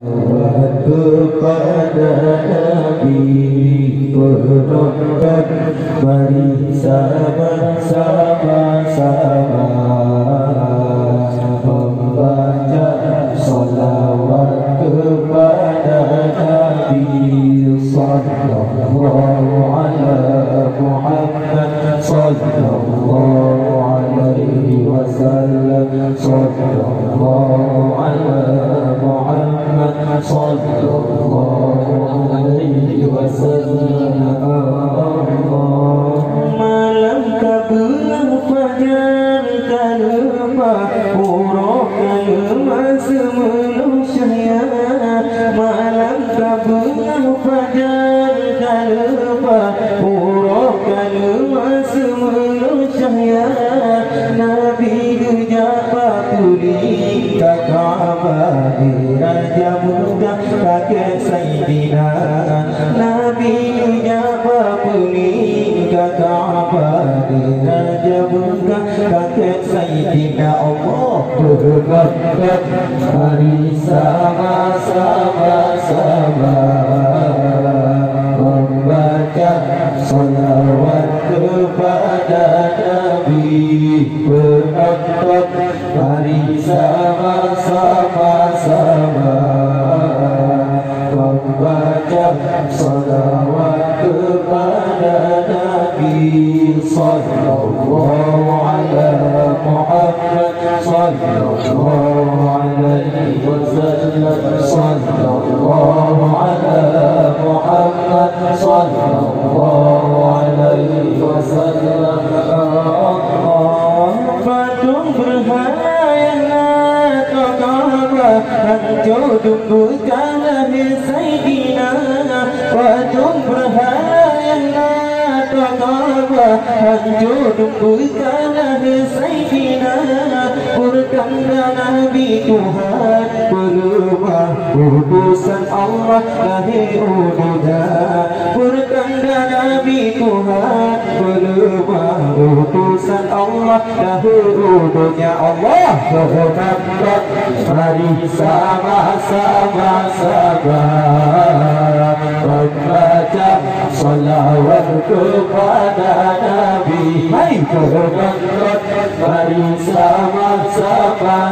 kepada Nabi penonton, mari sama-sama membaca salawat kepada Nabi sallallahu alaihi Muhammad sallallahu alaihi wasallam sallallahu alaihi Muhammad sallallahu alaihi wasallam. Malam kebelah fajar kalma urok kalma semenusyaya. Malam kebelah fajar kalma urok kalma semenusyaya. Nabi gejapa pulih kakak Raja muda kakek Sayyidina Nabi gejapa pulih kakak Raja muda kakek Sayyidina. Allah berkat mari sama-sama membaca salawat kepada Nabi penonton, mari sama-sama membaca salawat kepada Nabi sallallahu alaihi Muhammad sallallahu alaihi wasallam sallallahu alaihi Muhammad sallallahu alaihi wasallam. Patung berhayana kakaba hancur bukanlah Sayyidina. Patung berhayana kakaba hancur bukanlah Sayyidina. Berkanda Nabi Tuhan berubah utusan Allah lahir ududa. Berkanda Nabi Tuhan berubah utusan Allah lahir udunya. Allah berkat mari sama-sama membaca salawat kepada Nabi. Hai berkat mari sama-sama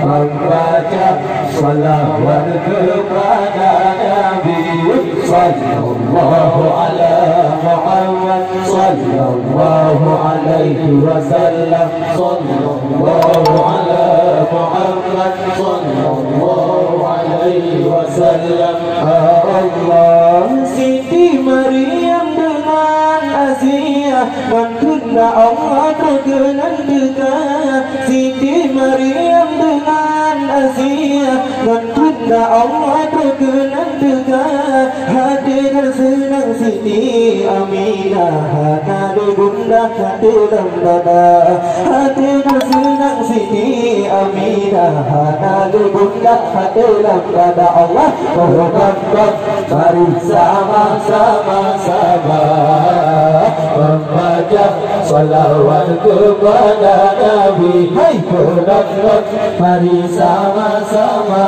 membaca salawat kepada Nabi sallallahu alaihi Muhammad sallallahu alaihi wasallam sallallahu alaihi Muhammad sallallahu alaihi wasallam. Allah Siti Maryam dengan Asia mengkunda Allah terkenal dekat. Siti Maryam dengan Asia mengkunda Allah terkenal dekat. Hadir senang Siti Aminah hati bunda hati dada. Hadir senang Siti Aminah hati bunda hati dada. Allah berkat mari sama-sama membaca salawat kepada Nabi. Hai berkat mari sama-sama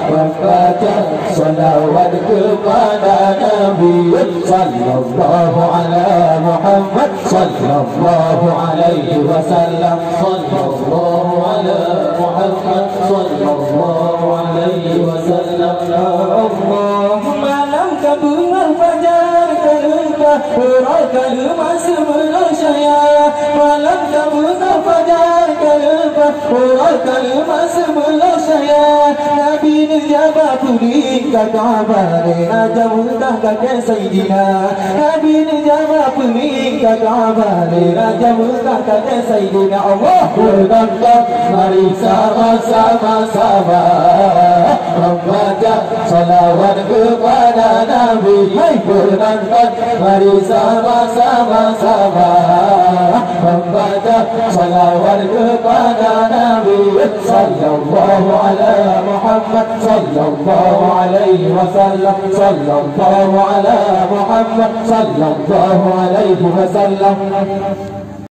membaca salawat kepada Nabi sallallahu alaihi Muhammad sallallahu alaihi wasallam sallallahu alaihi Muhammad sallallahu alaihi wasallam. Allahumma lam kabul fajar kalma urok kalma semenusyaya. Malam kabul fajar kalma urok kalma semenusyaya. Nabi nijaba pulih kakak Raja muda kakek Sayyidina. Nabi nijaba pulih kakak Raja muda kakek Sayyidina. Allah berkat mari sama-sama membaca salawat kepada Nabi. Hai berkat mari sama-sama membaca salawat kepada Nabi sallallahu alaihi Muhammad sallallahu alaihi wasallam sallallahu alaihi Muhammad sallallahu alaihi wasallam.